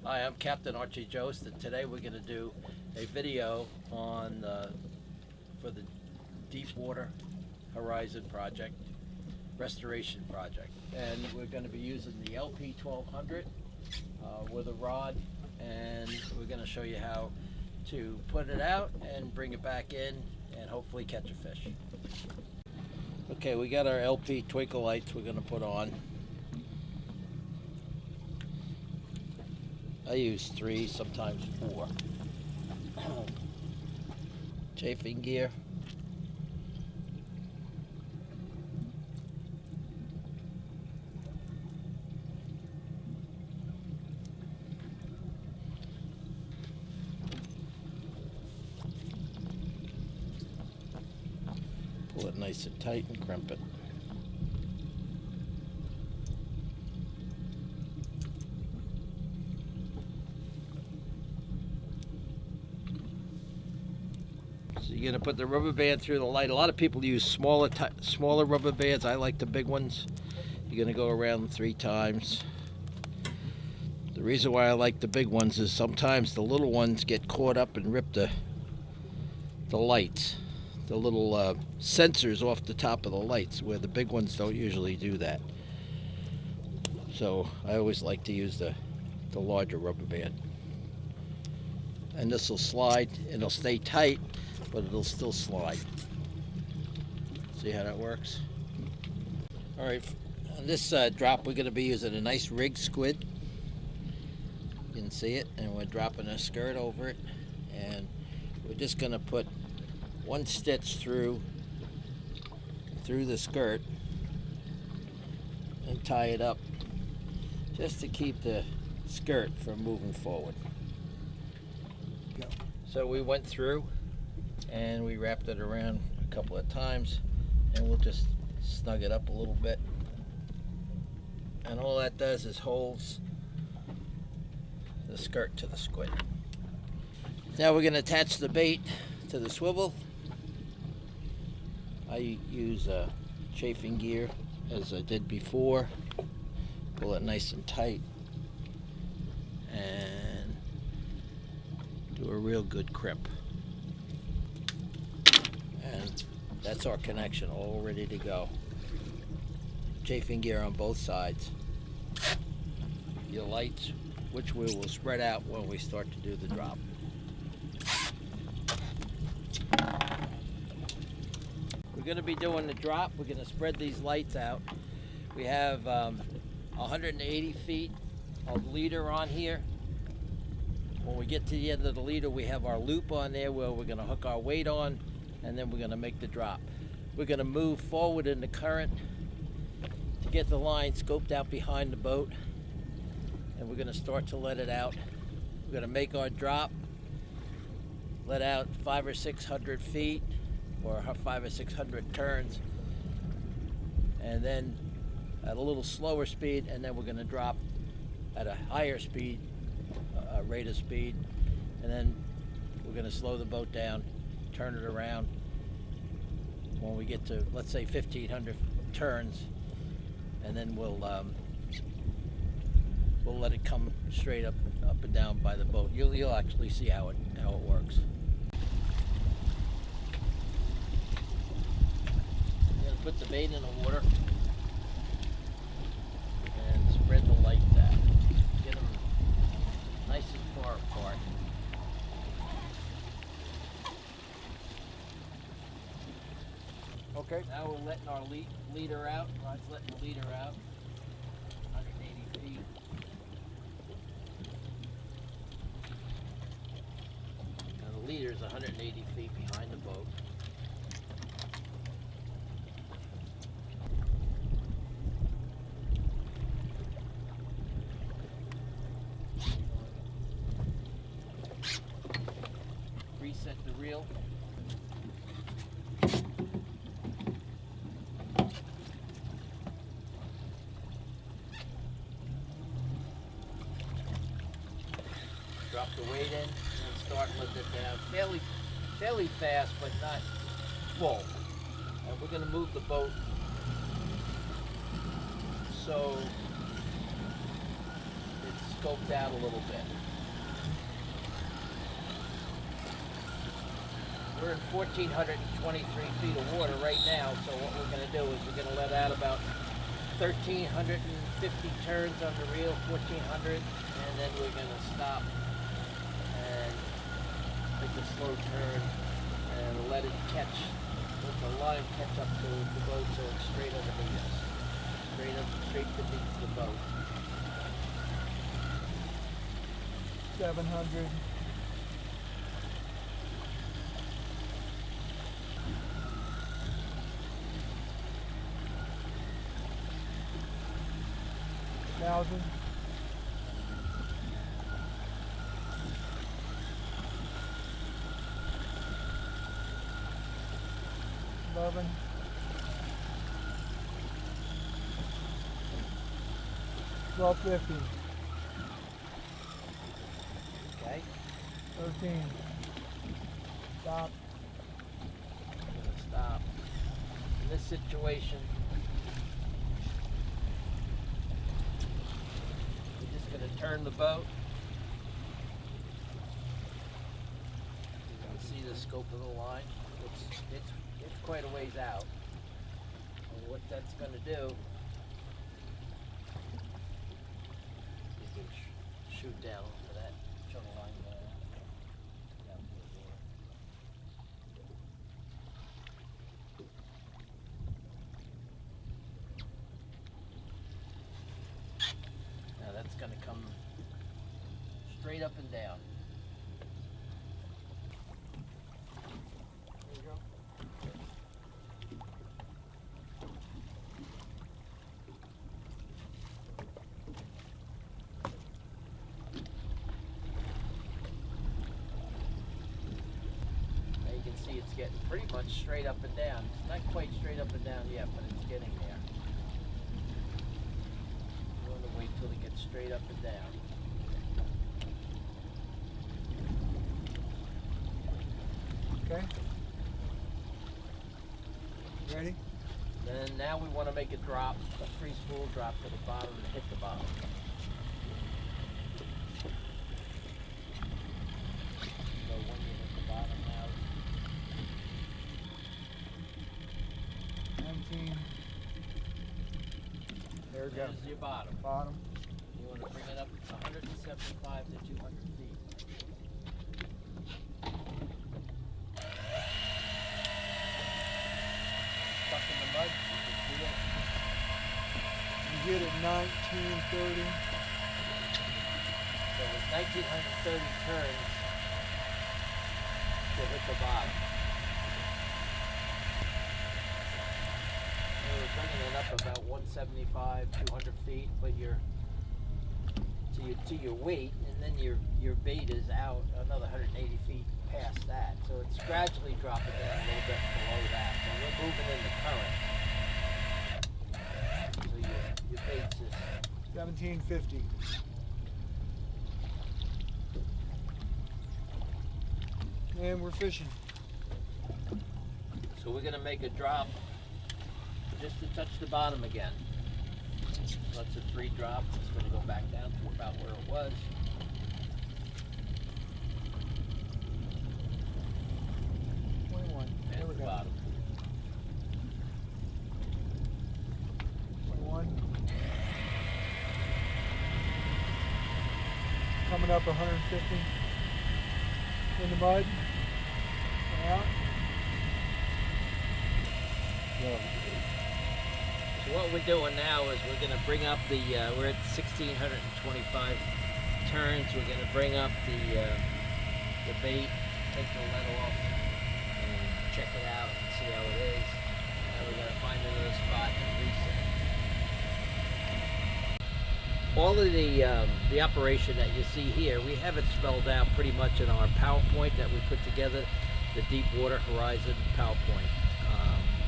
Hi, I'm Captain Archie Jost, and today we're going to do a video on for the Deepwater Horizon project, restoration project. And we're going to be using the LP 1200 with a rod, and we're going to show you how to put it out and bring it back in and hopefully catch a fish. Okay, we got our LP twinkle lights we're going to put on. I use 3, sometimes 4. Chafing gear. Pull it nice and tight and crimp it. So you're going to put the rubber band through the light. A lot of people use smaller rubber bands. I like the big ones. You're going to go around 3 times. The reason why I like the big ones is sometimes the little ones get caught up and rip the lights, the little sensors off the top of the lights, where the big ones don't usually do that. So I always like to use the larger rubber band. And this will slide. It'll stay tight, but it'll still slide. See how that works? All right, on this drop we're going to be using a nice rig squid. You can see it, and we're dropping a skirt over it, and we're just going to put 1 stitch through the skirt and tie it up just to keep the skirt from moving forward. So we went through and we wrapped it around a couple of times, and we'll just snug it up a little bit, and all that does is holds the skirt to the squid. Now we're going to attach the bait to the swivel. I use chafing gear as I did before. Pull it nice and tight and do a real good crimp. And that's our connection, all ready to go. Chafing gear on both sides. Your lights, which we will spread out when we start to do the drop. We're going to be doing the drop. We're going to spread these lights out. We have 180 feet of leader on here. When we get to the end of the leader, we have our loop on there where we're going to hook our weight on, and then we're going to make the drop. We're going to move forward in the current to get the line scoped out behind the boat, and we're going to start to let it out. We're going to make our drop, let out 500 or 600 feet, or 500 or 600 turns, and then at a little slower speed, and then we're going to drop at a higher speed, rate of speed, and then we're going to slow the boat down, turn it around. When we get to, let's say, 1,500 turns, and then we'll let it come straight up and down by the boat. You'll actually see how it works. You're going to put the bait in the water and spread the lights out. Get them nice and far apart. Okay. Now we're letting our leader out. Rod's letting the leader out. 180 feet. Now the leader is 180 feet behind the boat. Reset the reel. Drop the weight in and start letting it down fairly fast, but not full. And we're going to move the boat so it's scoped out a little bit. We're in 1,423 feet of water right now, so what we're going to do is we're going to let out about 1,350 turns on the reel, 1,400, and then we're going to stop and make a slow turn and let it catch, let the line catch up to the boat so it's straight underneath us, straight beneath the boat. 700. 1,000. 11. 1250. Okay. 13. Stop. Stop. In this situation, we're just going to turn the boat. You can see the scope of the line. It's quite a ways out. And what that's going to do, you can shoot down for that channel line down to the water. Now that's going to come straight up and down. There you go. Now you can see it's getting pretty much straight up and down. It's not quite straight up and down yet, but it's getting there. You want to wait till it gets straight up and down. Okay. Ready? Then now we want to make a drop, a free spool drop to the bottom and hit the bottom. So when you hit the bottom now, 19. There we go. there's your bottom. Bottom. You want to bring it up 175 to 200 feet. Stuck in the mud, you can see it. You get it 1930. So it was 1,930 turns to hit the bottom. We were bringing it up about 175, 200 feet, but to your weight, and then your bait is out another 180 feet past that. So it's gradually dropping down a little bit below that. And we're moving in the current. So your bait's just 1750. And we're fishing. So we're gonna make a drop just to touch the bottom again. So that's a 3 drop. It's gonna go back down to about where it was. There And we the go. bottom. 21. Coming up 150. In the mud. And out. So what we're doing now is we're gonna bring up the, we're at 1,625 turns. We're gonna bring up the bait, take the lead off, and check it out and see how it is. Now we're gonna find another spot and reset. All of the operation that you see here, we have it spelled out pretty much in our PowerPoint that we put together, the Deepwater Horizon PowerPoint.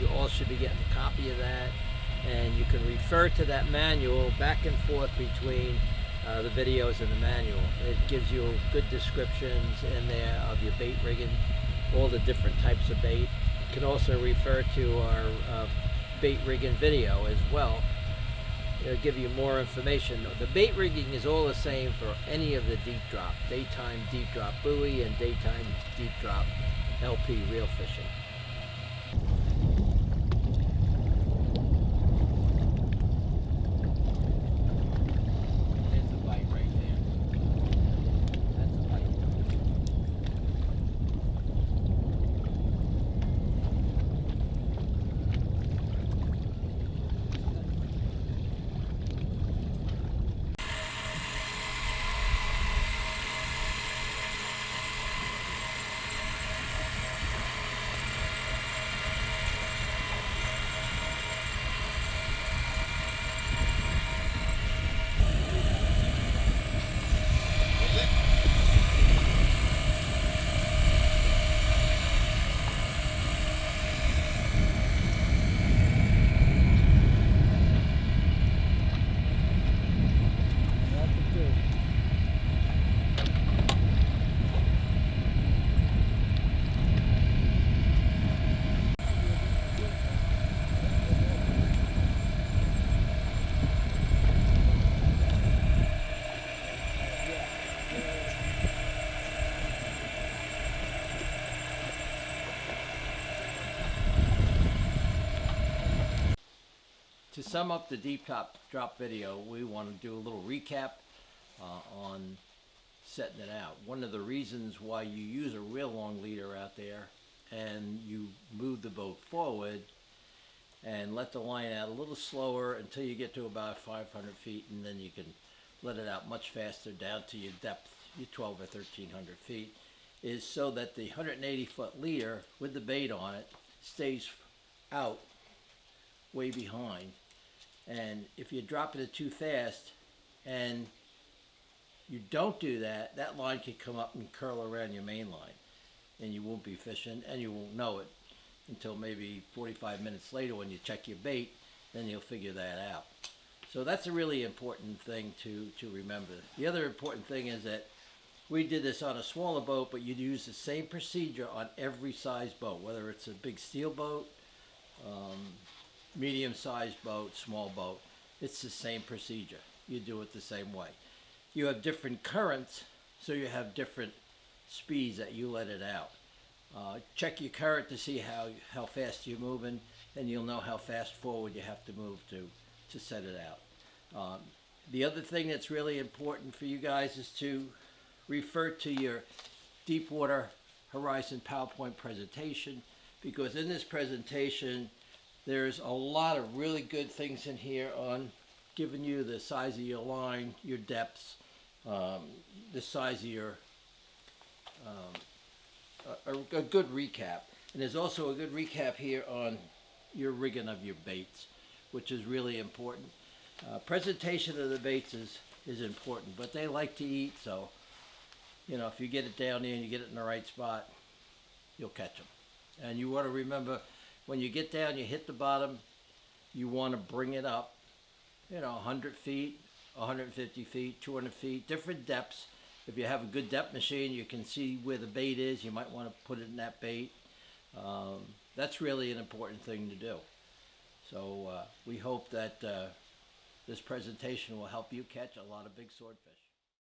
You all should be getting a copy of that, and you can refer to that manual back and forth between the videos and the manual. It gives you good descriptions in there of your bait rigging, all the different types of bait. You can also refer to our bait rigging video as well. It'll give you more information. The bait rigging is all the same for any of the deep drop, daytime deep drop buoy and daytime deep drop LP reel fishing. There's a bite right there. That's a bite. To sum up the deep drop video, we want to do a little recap on setting it out. One of the reasons why you use a real long leader out there and you move the boat forward and let the line out a little slower until you get to about 500 feet, and then you can let it out much faster down to your depth, your 12 or 1300 feet, is so that the 180-foot leader with the bait on it stays out way behind. And if you're dropping it too fast and you don't do that, that line can come up and curl around your main line, and you won't be fishing, and you won't know it until maybe 45 minutes later when you check your bait. Then you'll figure that out. So that's a really important thing to remember. The other important thing is that we did this on a smaller boat, but you'd use the same procedure on every size boat, whether it's a big steel boat, medium-sized boat, small boat. It's the same procedure. You do it the same way. You have different currents, so you have different speeds that you let it out. Check your current to see how fast you're moving, and you'll know how fast forward you have to move to set it out. The other thing that's really important for you guys is to refer to your Deepwater Horizon PowerPoint presentation, because in this presentation there's a lot of really good things in here on giving you the size of your line, your depths, the size of your, a good recap. And there's also a good recap here on your rigging of your baits, which is really important. Presentation of the baits is important, but they like to eat, so you know, if you get it down there and you get it in the right spot, you'll catch them. And you want to remember, when you get down, you hit the bottom, you want to bring it up, you know, 100 feet, 150 feet, 200 feet, different depths. If you have a good depth machine, you can see where the bait is. You might want to put it in that bait. That's really an important thing to do. So we hope that this presentation will help you catch a lot of big swordfish.